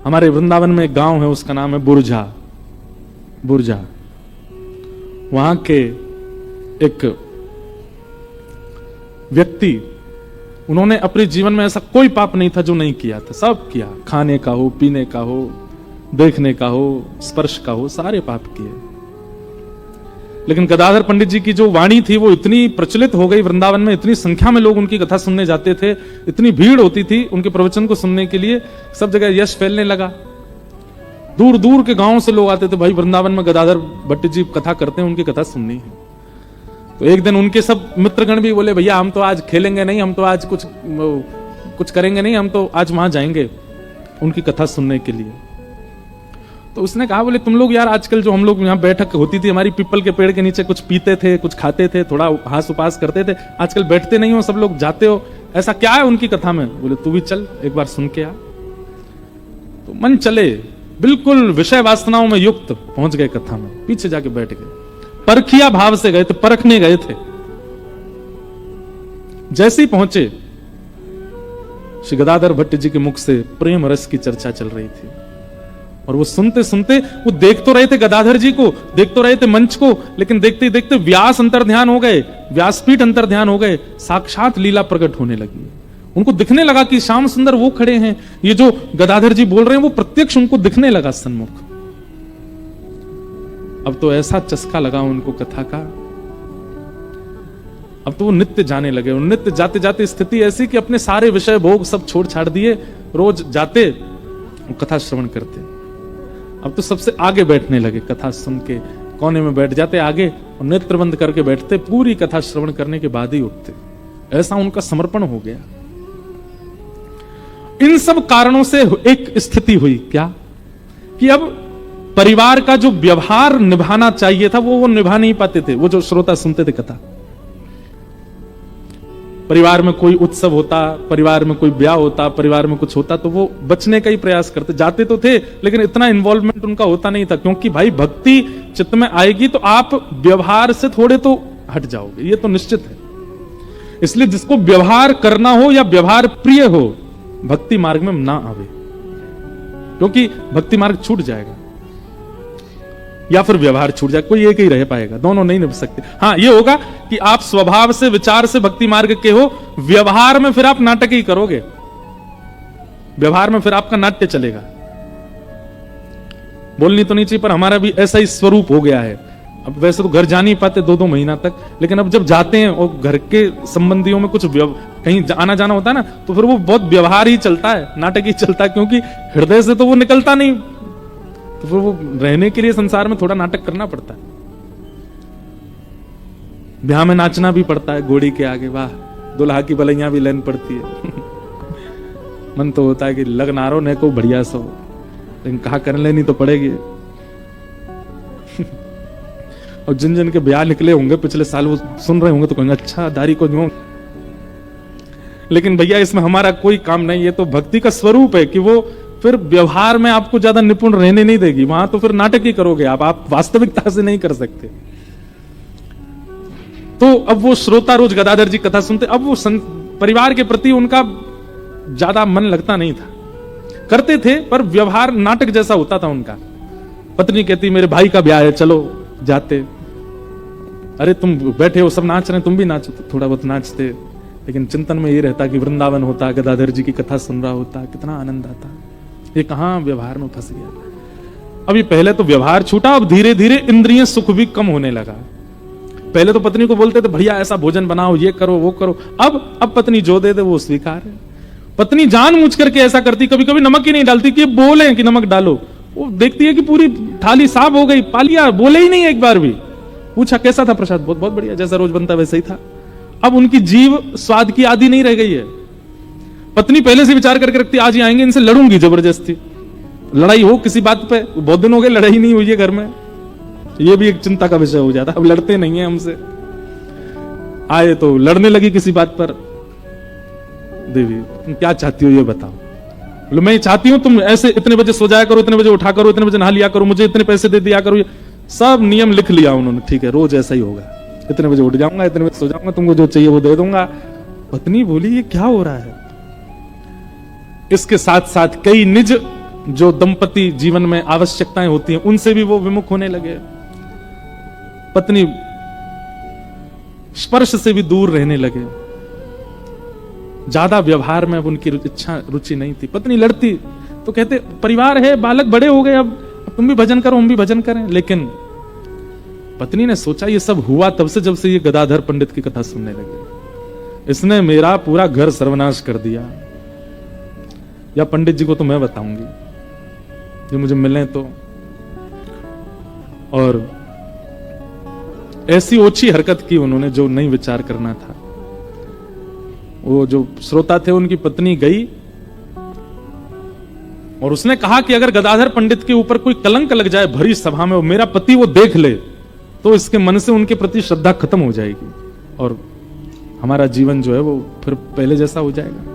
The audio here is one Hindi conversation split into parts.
हमारे वृंदावन में एक गांव है, उसका नाम है बुरझा। बुरझा, वहां के एक व्यक्ति, उन्होंने अपने जीवन में ऐसा कोई पाप नहीं था जो नहीं किया था, सब किया। खाने का हो, पीने का हो, देखने का हो, स्पर्श का हो, सारे पाप किए। लेकिन गदाधर पंडित जी की जो वाणी थी वो इतनी प्रचलित हो गई वृंदावन में, इतनी संख्या में लोग उनकी कथा सुनने जाते थे, इतनी भीड़ होती थी उनके प्रवचन को सुनने के लिए, सब जगह यश फैलने लगा। दूर दूर के गांवों से लोग आते थे, भाई वृंदावन में गदाधर भट्ट जी कथा करते हैं, उनकी कथा सुननी है। तो एक दिन उनके सब मित्रगण भी बोले, भैया हम तो आज खेलेंगे नहीं, हम तो आज कुछ करेंगे नहीं, हम तो आज वहां जाएंगे उनकी कथा सुनने के लिए। तो उसने कहा, बोले तुम लोग यार आजकल जो हम लोग यहाँ बैठक होती थी हमारी पीपल के पेड़ के नीचे, कुछ पीते थे, कुछ खाते थे, थोड़ा हास उपास करते थे, आजकल बैठते नहीं हो, सब लोग जाते हो, ऐसा क्या है उनकी कथा में? बोले तू भी चल एक बार सुन के आ। तो मन चले, बिल्कुल विषय वासनाओं में युक्त पहुंच गए कथा में, पीछे जाके बैठ गए। परखिया भाव से गए थे, परखने गए थे। जैसे ही पहुंचे, श्री गदाधर भट्ट जी के मुख से प्रेम रस की चर्चा चल रही थी, और वो सुनते सुनते वो देख तो रहे थे गदाधर जी को, देख तो रहे थे मंच को, लेकिन देखते ही देखते व्यास अंतर्ध्यान हो गए, व्यासपीठ अंतर्ध्यान हो गए, साक्षात लीला प्रकट होने लगी। उनको दिखने लगा कि श्याम सुंदर वो खड़े हैं, ये जो गदाधर जी बोल रहे हैं वो प्रत्यक्ष उनको दिखने लगा सन्मुख। अब तो ऐसा चस्का लगा उनको कथा का, अब तो वो नित्य जाने लगे। नित्य जाते जाते स्थिति ऐसी कि अपने सारे विषय भोग सब छोड़ छाड़ दिए, रोज जाते कथा श्रवण करते। अब तो सबसे आगे बैठने लगे, कथा सुन के कोने में बैठ जाते आगे, और नेत्र बंद करके बैठते, पूरी कथा श्रवण करने के बाद ही उठते। ऐसा उनका समर्पण हो गया। इन सब कारणों से एक स्थिति हुई, क्या कि अब परिवार का जो व्यवहार निभाना चाहिए था वो निभा नहीं पाते थे। वो जो श्रोता सुनते थे कथा, परिवार में कोई उत्सव होता, परिवार में कोई ब्याह होता, परिवार में कुछ होता, तो वो बचने का ही प्रयास करते, जाते तो थे लेकिन इतना इन्वॉल्वमेंट उनका होता नहीं था, क्योंकि भाई भक्ति चित्त में आएगी तो आप व्यवहार से थोड़े तो हट जाओगे, ये तो निश्चित है। इसलिए जिसको व्यवहार करना हो या व्यवहार प्रिय हो, भक्ति मार्ग में ना आवे, क्योंकि भक्ति मार्ग छूट जाएगा या फिर व्यवहार छूट जाए, कोई एक ही रह पाएगा, दोनों नहीं निभ सकते। हाँ ये होगा कि आप स्वभाव से विचार से भक्ति मार्ग के हो, व्यवहार में फिर आप नाटक ही करोगे, व्यवहार में फिर आपका नाट्य चलेगा। बोलनी तो नहीं चाहिए पर हमारा भी ऐसा ही स्वरूप हो गया है। अब वैसे तो घर जा नहीं पाते 2-2 महीना तक, लेकिन अब जब जाते हैं और घर के संबंधियों में कुछ कहीं आना जाना होता है ना, तो फिर वो बहुत व्यवहार ही चलता है, नाटक ही चलता है, क्योंकि हृदय से तो वो निकलता नहीं, तो फिर वो रहने के लिए संसार में थोड़ा नाटक करना पड़ता है। ब्याह में नाचना भी पड़ता है, घोड़ी के आगे वाह, दुल्हा की बलैया भी लेन पड़ती है। मन तो होता है कि लगनारो ने को बढ़िया सो, लेकिन कहा कर लेनी तो पड़ेगी। और जिन जिन के ब्याह निकले होंगे पिछले साल, वो सुन रहे होंगे तो कहेंगे अच्छा दारी को जो, लेकिन भैया इसमें हमारा कोई काम नहीं, ये तो भक्ति का स्वरूप है कि वो फिर व्यवहार में आपको ज्यादा निपुण रहने नहीं देगी, वहां तो फिर नाटक ही करोगे आप वास्तविकता से नहीं कर सकते। तो अब वो श्रोता रोज गदाधर जी कथा सुनते, अब वो परिवार के प्रति उनका ज्यादा मन लगता नहीं था, करते थे पर व्यवहार नाटक जैसा होता था उनका। पत्नी कहती मेरे भाई का ब्याह है चलो, जाते, अरे तुम बैठे हो सब नाच रहे हैं तुम भी नाचो, तो थोड़ा बहुत नाचते, लेकिन चिंतन में ये रहता कि वृंदावन होता, गदाधर जी की कथा सुन रहा होता, कितना आनंद आता। ये कहां व्यवहार में फंस गया। अभी पहले तो व्यवहार छूटा, अब धीरे धीरे इंद्रिय सुख भी कम होने लगा। पहले तो पत्नी को बोलते थे भैया ऐसा भोजन बनाओ, ये करो वो करो, अब पत्नी जो दे दे वो स्वीकार है। पत्नी जानबूझ करके ऐसा करती, कभी कभी नमक ही नहीं डालती कि बोले कि नमक डालो, वो देखती है कि पूरी थाली साफ हो गई, पा लिया, बोले ही नहीं एक बार भी। पूछा कैसा था प्रसाद, बहुत बहुत बढ़िया, जैसा रोज बनता वैसे ही था। अब उनकी जीव स्वाद की आदि नहीं रह गई है। पत्नी पहले से विचार करके रखती आज ही आएंगे इनसे लड़ूंगी जबरदस्ती, लड़ाई हो किसी बात पे, बहुत दिन हो गए लड़ाई नहीं हुई है घर में, ये भी एक चिंता का विषय हो जाता। अब लड़ते नहीं है हमसे, आए तो लड़ने लगी किसी बात पर। देवी तुम क्या चाहती हो ये बताओ। बोले मैं चाहती हूं तुम ऐसे इतने बजे सो जाया करो, इतने बजे उठा करो, इतने बजे नहा लिया करो, मुझे इतने पैसे दे दिया करो, सब नियम लिख लिया उन्होंने। ठीक है रोज ऐसा ही होगा, इतने बजे उठ जाऊंगा, इतने बजे सो जाऊंगा, तुमको जो चाहिए वो दे दूंगा। पत्नी बोली ये क्या हो रहा है। इसके साथ साथ कई निज जो दंपति जीवन में आवश्यकताएं होती हैं उनसे भी वो विमुख होने लगे। पत्नी स्पर्श से भी दूर रहने लगे। ज्यादा व्यवहार में अब उनकी रुचि नहीं थी। पत्नी लड़ती तो कहते परिवार है, बालक बड़े हो गए, अब तुम भी भजन करो हम भी भजन करें। लेकिन पत्नी ने सोचा ये सब हुआ तब से जब से ये गदाधर पंडित की कथा सुनने लगे। इसने मेरा पूरा घर सर्वनाश कर दिया। या पंडित जी को तो मैं बताऊंगी, जो मुझे मिले तो। और ऐसी ओछी हरकत की उन्होंने जो नहीं विचार करना था। वो जो श्रोता थे उनकी पत्नी गई और उसने कहा कि अगर गदाधर पंडित के ऊपर कोई कलंक लग जाए भरी सभा में, वो मेरा पति वो देख ले तो इसके मन से उनके प्रति श्रद्धा खत्म हो जाएगी और हमारा जीवन जो है वो फिर पहले जैसा हो जाएगा।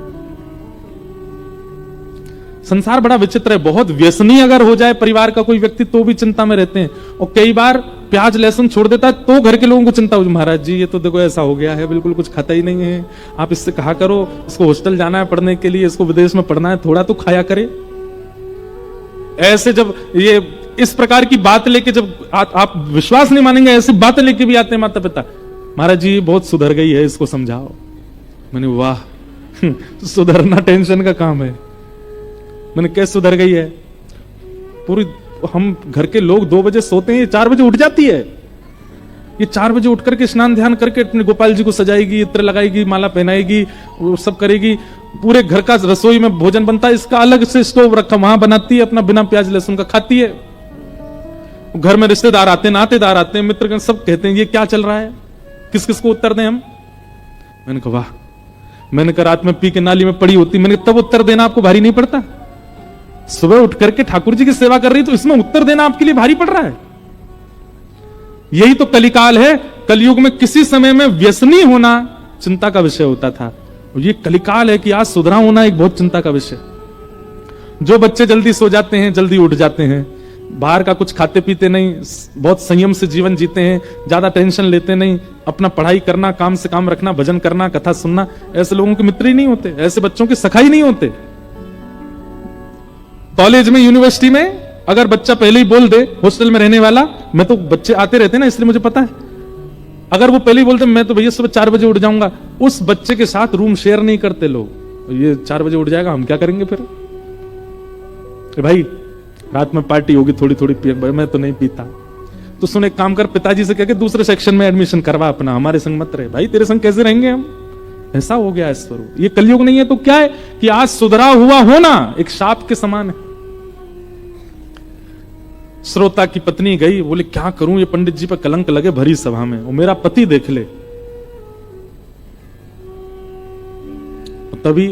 संसार बड़ा विचित्र है। बहुत व्यसनी अगर हो जाए परिवार का कोई व्यक्ति तो भी चिंता में रहते हैं। और कई बार प्याज लहसुन छोड़ देता है तो घर के लोगों को चिंता हो, महाराज जी ये तो देखो ऐसा हो गया है, बिल्कुल कुछ खाता ही नहीं है, आप इससे कहा करो, इसको हॉस्टल जाना है पढ़ने के लिए, इसको विदेश में पढ़ना है, थोड़ा तो खाया करे। ऐसे जब ये इस प्रकार की बात लेके जब आप विश्वास नहीं मानेंगे, ऐसी बातें लेके भी आते हैं माता पिता, महाराज जी बहुत सुधर गई है, इसको समझाओ। मैंने वाह सुधरना टेंशन का काम है। मैंने कैसे सुधर गई है? पूरी हम घर के लोग 2 बजे सोते हैं, 4 बजे उठ जाती है। ये 4 बजे उठ करके स्नान ध्यान करके अपने गोपाल जी को सजाएगी, इत्र लगाएगी, माला पहनाएगी, वो सब करेगी। पूरे घर का रसोई में भोजन बनता है, इसका अलग से स्टोव रखा वहां बनाती है, अपना बिना प्याज लहसुन का खाती है। घर में रिश्तेदार आते हैं, नातेदार आते हैं, मित्रगण सब कहते हैं ये क्या चल रहा है, किस किस को उत्तर दें हम। मैंने कहा वाह, मैंने कहा रात में पी के नाली में पड़ी होती, मैंने तब उत्तर देना आपको भारी नहीं पड़ता? सुबह उठ करके ठाकुर जी की सेवा कर रही तो इसमें उत्तर देना आपके लिए भारी पड़ रहा है? यही तो कलिकाल है। कलयुग में किसी समय में व्यसनी होना चिंता का विषय होता था, और ये कलिकाल है कि आज सुधरा होना एक बहुत चिंता का विषय। जो बच्चे जल्दी सो जाते हैं, जल्दी उठ जाते हैं, बाहर का कुछ खाते पीते नहीं, बहुत संयम से जीवन जीते हैं, ज्यादा टेंशन लेते नहीं, अपना पढ़ाई करना, काम से काम रखना, भजन करना, कथा सुनना, ऐसे लोगों के मित्र ही नहीं होते, ऐसे बच्चों के सखाई नहीं होते। कॉलेज में, यूनिवर्सिटी में अगर बच्चा पहले ही बोल दे, हॉस्टल में रहने वाला, मैं तो बच्चे आते रहते ना इसलिए मुझे पता है, अगर वो पहले ही बोलते मैं तो भैया सुबह 4 बजे उठ जाऊंगा, उस बच्चे के साथ रूम शेयर नहीं करते लोग। ये 4 बजे उठ जाएगा, हम क्या करेंगे फिर? भाई रात में पार्टी होगी, थोड़ी थोड़ी मैं तो नहीं पीता। तो सुन, एक काम कर, पिताजी से कह के दूसरे सेक्शन में एडमिशन करवा अपना, हमारे संग मत रहे। भाई तेरे संग कैसे रहेंगे हम? ऐसा हो गया है स्वरूप। ये कलयुग नहीं है तो क्या है कि आज सुधरा हुआ होना एक शाप के समान है। श्रोता की पत्नी गई, बोले क्या करूं, ये पंडित जी पर कलंक लगे भरी सभा में, वो मेरा पति देख ले। तभी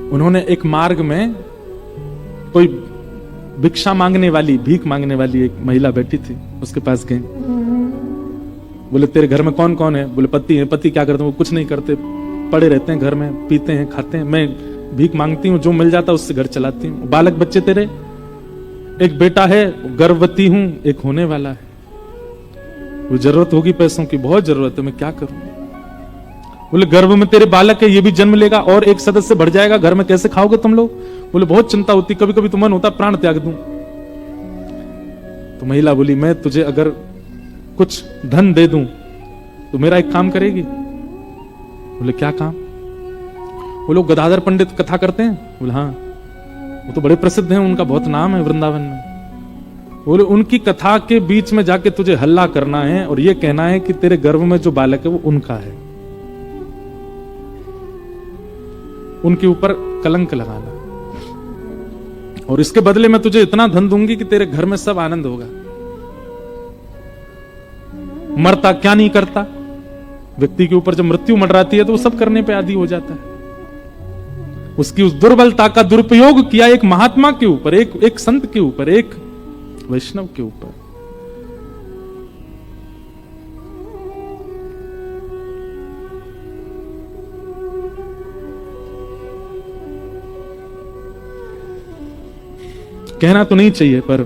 उन्होंने एक मार्ग में कोई भिक्षा मांगने वाली, भीख मांगने वाली एक महिला बैठी थी, उसके पास गए। बोले तेरे घर में कौन कौन है? बोले पति है। पति क्या करते हैं? वो कुछ नहीं करते, पड़े रहते हैं घर में, पीते हैं, खाते हैं। मैं भीख मांगती हूँ, जो मिल जाता उससे घर चलाती हूँ। बालक बच्चे तेरे? एक बेटा है, गर्भवती हूं, एक होने वाला है। वो जरूरत होगी पैसों की, बहुत जरूरत है, मैं क्या करूं? बोले गर्भ में तेरे बालक है, ये भी जन्म लेगा और एक सदस्य बढ़ जाएगा, घर में कैसे खाओगे तुम लोग? बोले बहुत चिंता होती, कभी कभी तो मन होता प्राण त्याग दूं। तो महिला बोली मैं तुझे अगर कुछ धन दे दूं तो मेरा एक काम करेगी? बोले क्या काम? वो लोग गदाधर पंडित कथा करते हैं। बोले हाँ, वो तो बड़े प्रसिद्ध हैं, उनका बहुत नाम है वृंदावन में। बोले उनकी कथा के बीच में जाके तुझे हल्ला करना है और ये कहना है कि तेरे गर्भ में जो बालक है वो उनका है, उनके ऊपर कलंक लगाना, और इसके बदले में तुझे इतना धन दूंगी कि तेरे घर में सब आनंद होगा। मरता क्या नहीं करता, व्यक्ति के ऊपर जब मृत्यु मंडराती है तो वो सब करने पे आदी हो जाता है। उसकी उस दुर्बलता का दुरुपयोग किया एक महात्मा के ऊपर, एक संत के ऊपर, एक वैष्णव के ऊपर। कहना तो नहीं चाहिए पर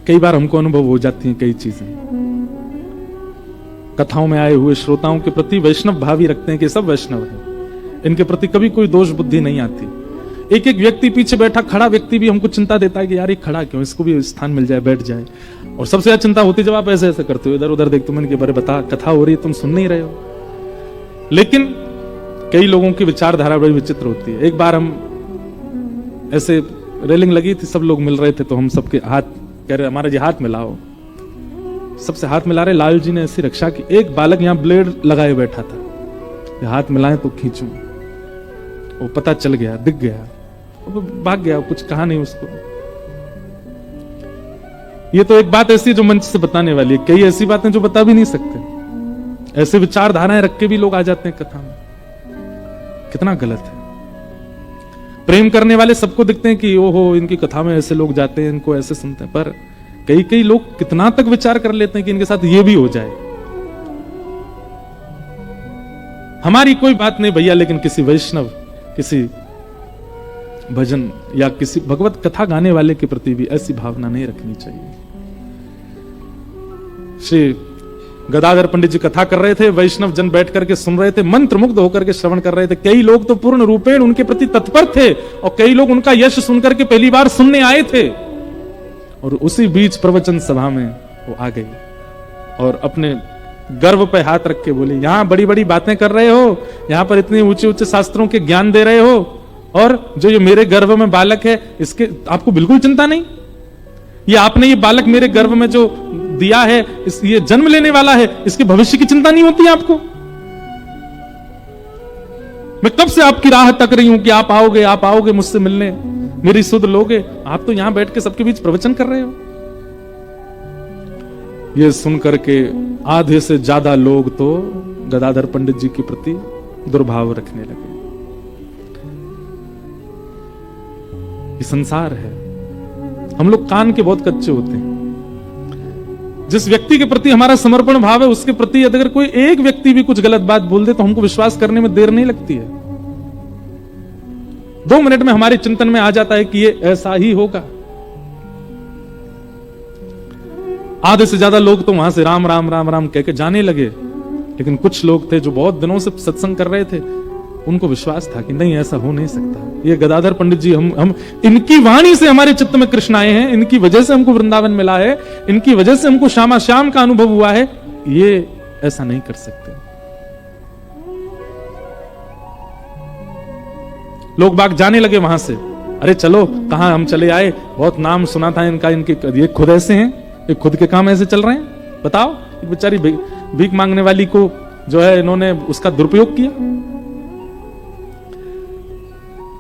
कई बार हमको अनुभव हो जाती हैं कई चीजें। कथाओं में आए हुए श्रोताओं के प्रति वैष्णव भाव ही रखते हैं कि सब वैष्णव हैं, इनके प्रति कभी कोई दोष बुद्धि नहीं आती। एक एक व्यक्ति पीछे बैठा खड़ा व्यक्ति भी हमको चिंता देता है कि यार ये खड़ा क्यों, इसको भी स्थान मिल जाए, बैठ जाए। और सबसे ज्यादा चिंता होती जब आप ऐसे ऐसे करते हो, इधर उधर देखते हो, मैंने कि बारे बता कथा हो रही है तुम सुन नहीं रहे हो। लेकिन कई लोगों की विचारधारा बड़ी विचित्र होती है। एक बार हम ऐसे रेलिंग लगी थी, सब लोग मिल रहे थे, तो हम सबके हाथ कह रहे हमारा जी हाथ मिलाओ, सबसे हाथ मिला रहे। लाल जी ने ऐसी रक्षा की, एक बालक यहां ब्लेड लगाए बैठा था, हाथ मिलाए तो खींचूं, वो पता चल गया, दिख गया, वो भाग गया, कुछ कहा नहीं उसको। ये तो एक बात ऐसी है जो मंच से बताने वाली है, कई ऐसी बातें जो बता भी नहीं सकते। ऐसे विचारधाराएं रख के भी लोग आ जाते हैं कथा में, कितना गलत है। प्रेम करने वाले सबको दिखते हैं कि ओहो इनकी कथा में ऐसे लोग जाते हैं, इनको ऐसे सुनते हैं, पर कई कई लोग कितना तक विचार कर लेते हैं कि इनके साथ ये भी हो जाए। हमारी कोई बात नहीं भैया, लेकिन किसी वैष्णव, किसी भजन या किसी भगवत कथा गाने वाले के प्रति भी ऐसी भावना नहीं रखनी चाहिए। श्री गदाधर पंडित जी कथा कर रहे थे, वैष्णव जन बैठ करके सुन रहे थे, मंत्र मुग्ध होकर के श्रवण कर रहे थे। कई लोग तो पूर्ण रूपेण उनके प्रति तत्पर थे और कई लोग उनका यश सुनकर के पहली बार सुनने आए थे। और उसी बीच प्रवचन सभा में वो आ गई और अपने गर्व पे हाथ रख के बोली, यहां बड़ी बड़ी बातें कर रहे हो, यहां पर इतने ऊंचे ऊंचे शास्त्रों के ज्ञान दे रहे हो, और जो ये मेरे गर्भ में बालक है इसके आपको बिल्कुल चिंता नहीं? ये आपने ये बालक मेरे गर्भ में जो दिया है, ये जन्म लेने वाला है, इसके भविष्य की चिंता नहीं होती आपको? मैं कब से आपकी राह तक रही हूं कि आप आओगे मुझसे मिलने, मेरी सुध लोगे। आप तो यहां बैठ के सबके बीच प्रवचन कर रहे हो। ये सुनकर के आधे से ज्यादा लोग तो गदाधर पंडित जी के प्रति दुर्भाव रखने लगे। ये संसार है, हम लोग कान के बहुत कच्चे होते हैं। जिस व्यक्ति के प्रति हमारा समर्पण भाव है, उसके प्रति अगर कोई एक व्यक्ति भी कुछ गलत बात बोल दे तो हमको विश्वास करने में देर नहीं लगती है। 2 मिनट में हमारे चिंतन में आ जाता है कि ये ऐसा ही होगा। आधे से ज्यादा लोग तो वहां से राम राम राम राम कह के जाने लगे, लेकिन कुछ लोग थे जो बहुत दिनों से सत्संग कर रहे थे, उनको विश्वास था कि नहीं ऐसा हो नहीं सकता। ये गदाधर पंडित जी, हम इनकी वाणी से हमारे चित्त में कृष्ण आए हैं, इनकी वजह से हमको वृंदावन मिला है, इनकी वजह से हमको श्यामा श्याम का अनुभव हुआ है, ये ऐसा नहीं कर सकते। लोग बाग जाने लगे वहां से, अरे चलो कहां हम चले आए, बहुत नाम सुना था इनका, इनके ये खुद ऐसे हैं, ये खुद के काम ऐसे चल रहे हैं। बताओ, बेचारी भीख मांगने वाली को जो है इन्होंने उसका दुरुपयोग किया।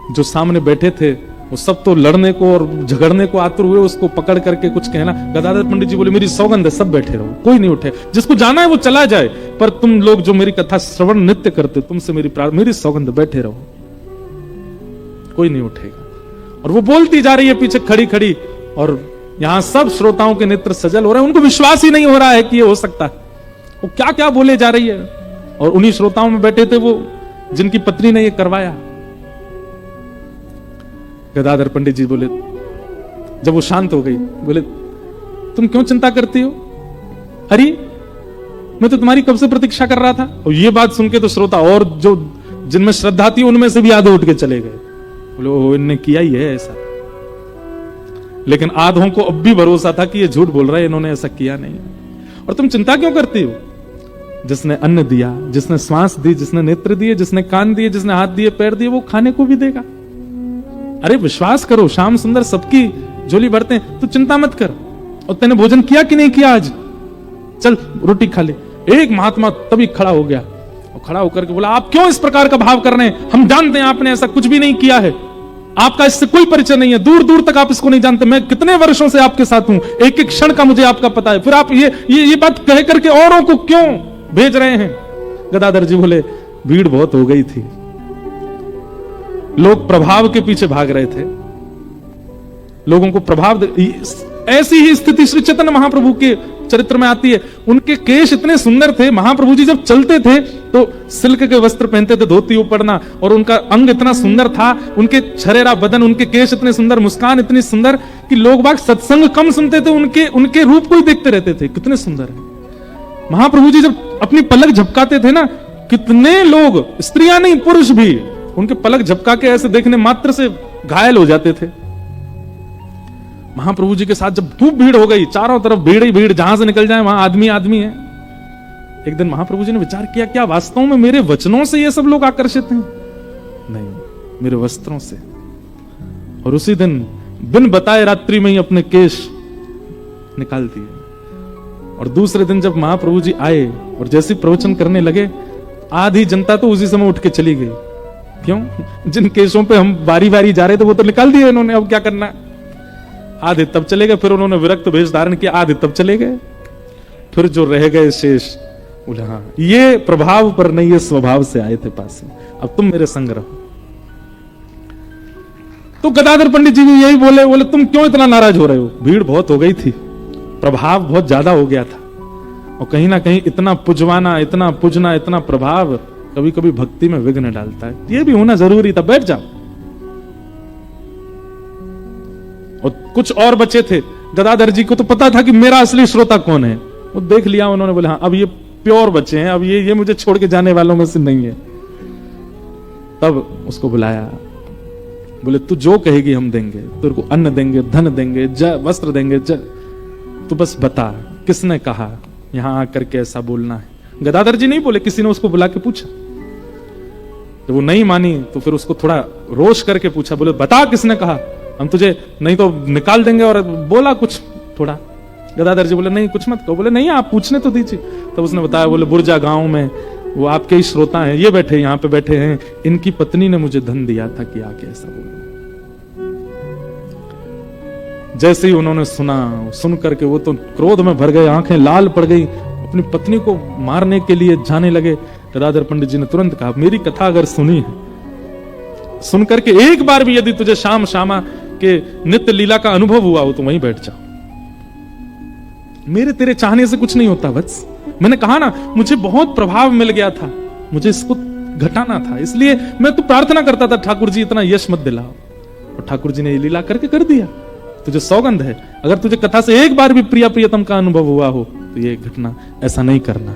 जो सामने बैठे थे वो सब तो लड़ने को और झगड़ने को आतुर हुए, उसको पकड़ करके कुछ कहना। गदाधर पंडित जी बोले, मेरी सौगंध है, सब बैठे रहो, कोई नहीं उठे, जिसको जाना है वो चला जाए, पर तुम लोग जो मेरी कथा श्रवण नित्य करते, तुमसे मेरी सौगंध, बैठे रहो, कोई नहीं उठेगा। और वो बोलती जा रही है पीछे खड़ी खड़ी, और यहां सब श्रोताओं के नेत्र सजल हो रहे हैं, उनको विश्वास ही नहीं हो रहा है कि ये हो सकता है। वो क्या क्या बोले जा रही है, और उन्हीं श्रोताओं में बैठे थे वो जिनकी पत्नी ने ये करवाया। गदाधर पंडित जी बोले, जब वो शांत हो गई, बोले तुम क्यों चिंता करती हो? अरे मैं तो तुम्हारी कब से प्रतीक्षा कर रहा था। और ये बात सुन के तो श्रोता और जो जिनमें श्रद्धा थी उनमें से भी आधे उठ के चले गए, बोले ओ इनने किया ही है ऐसा। लेकिन आधों को अब भी भरोसा था कि ये झूठ बोल रहा है, इन्होंने ऐसा किया नहीं। और तुम चिंता क्यों करती हो? जिसने अन्न दिया, जिसने श्वास दी, जिसने नेत्र दिए, जिसने कान दिए, जिसने हाथ दिए, पैर दिए, वो खाने को भी देगा। अरे विश्वास करो, श्याम सुंदर सबकी झोली भरते हैं, तो चिंता मत कर। और तूने भोजन किया कि नहीं किया आज? चल रोटी खा ले। एक महात्मा तभी खड़ा हो गया और खड़ा होकर के बोला, आप क्यों इस प्रकार का भाव कर रहे हैं? हम जानते हैं आपने ऐसा कुछ भी नहीं किया है, आपका इससे कोई परिचय नहीं है, दूर दूर तक आप इसको नहीं जानते। मैं कितने वर्षों से आपके साथ हूं, एक एक क्षण का मुझे आपका पता है, फिर आप ये बात कह करके औरों को क्यों भेज रहे हैं? गदाधर जी बोले, भीड़ बहुत हो गई थी, लोग प्रभाव के पीछे भाग रहे थे, लोगों को प्रभाव। ऐसी ही स्थिति श्री चैतन्य महाप्रभु के चरित्र में आती है। उनके केश इतने सुंदर थे, महाप्रभु जी जब चलते थे तो सिल्क के वस्त्र पहनते थे, धोती ऊपरना, और उनका अंग इतना सुंदर था, उनके छरेरा बदन, उनके केश इतने सुंदर, मुस्कान इतनी सुंदर कि लोग बाग सत्संग कम सुनते थे, उनके रूप को ही देखते रहते थे, कितने सुंदर है। महाप्रभु जी जब अपनी पलक झपकाते थे ना, कितने लोग, स्त्रियां नहीं पुरुष भी, उनके पलक झपका के ऐसे देखने मात्र से घायल हो जाते थे। महाप्रभु जी के साथ जब खूब भीड़ हो गई, चारों तरफ भीड़ ही भीड़, जहां से निकल जाए वहां आदमी आदमी है। एक दिन महाप्रभु जी ने विचार किया, क्या वास्तव में मेरे वचनों से ये सब लोग आकर्षित हैं? नहीं, मेरे वस्त्रों से। और उसी दिन बिन बताए रात्रि में ही अपने केश निकाल दिए। और दूसरे दिन जब महाप्रभु जी आए और जैसे प्रवचन करने लगे, आधी जनता तो उसी समय उठ के चली गई। क्यों? जिन केसों पे हम बारी बारी जा रहे थे वो तो निकाल दिए इन्होंने, अब क्या करना। आधे तब चले गए, फिर उन्होंने विरक्त भेष धारण किया, आधे तब चले गए। फिर जो रह गए शेष, बोले हाँ ये प्रभाव पर नहीं, ये स्वभाव से आए थे पास में, अब तुम मेरे संग रहो। तो गदाधर पंडित जी भी यही बोले तुम क्यों इतना नाराज हो रहे हो? भीड़ बहुत हो गई थी, प्रभाव बहुत ज्यादा हो गया था, और कहीं ना कहीं इतना पुजवाना, इतना पूजना, इतना प्रभाव कभी कभी भक्ति में विघ्न डालता है। ये भी होना जरूरी था, बैठ जाओ। और कुछ और बचे थे, गदाधर जी को तो पता था कि मेरा असली श्रोता कौन है, वो देख लिया उन्होंने, बोले हाँ अब ये प्योर बच्चे हैं, अब ये मुझे छोड़ के जाने वालों में से नहीं है। तब उसको बुलाया, बोले तू जो कहेगी हम देंगे, तेरे को अन्न देंगे, धन देंगे, वस्त्र देंगे, तू बस बता किसने कहा यहां आकर के ऐसा बोलना है। गदाधर जी नहीं बोले, किसी ने उसको बुला के पूछा। जब वो नहीं मानी तो फिर उसको थोड़ा रोष करके पूछा, बोले बता किसने कहा, हम तुझे नहीं तो निकाल देंगे। और बोला कुछ थोड़ा, गदाधर जी बोले नहीं कुछ मत कहो। बोले नहीं आप पूछने तो दीजिए। तब उसने बताया, बोले बुर्जा गांव में वो आपके ही श्रोता हैं, ये बैठे यहाँ पे बैठे हैं, इनकी पत्नी ने मुझे धन दिया था कि आके ऐसा बोलो। जैसे ही उन्होंने सुना, सुन करके वो तो क्रोध में भर गए, आंखें लाल पड़ गई, अपनी पत्नी को मारने के लिए जाने लगे। गदाधर पंडित जी ने तुरंत कहा, मेरी कथा अगर सुनी है, सुन करके एक बार भी यदि तुझे श्याम श्यामा के नित्य लीला का अनुभव हुआ हो तो वहीं बैठ जाओ। मेरे तेरे चाहने से कुछ नहीं होता वत्स। मैंने कहा ना, मुझे बहुत प्रभाव मिल गया था, मुझे इसको घटाना था, इसलिए मैं तो प्रार्थना करता था ठाकुर जी इतना यश मत दिलाओ। और ठाकुर जी ने ये लीला करके कर दिया। तुझे सौगंध है, अगर तुझे कथा से एक बार भी प्रिया प्रियतम का अनुभव हुआ हो तो ये घटना ऐसा नहीं करना।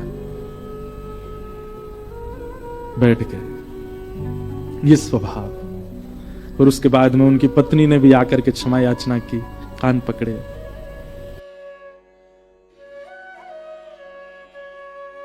बैठ गए, ये स्वभाव। और उसके बाद में उनकी पत्नी ने भी आकर के क्षमा याचना की, कान पकड़े,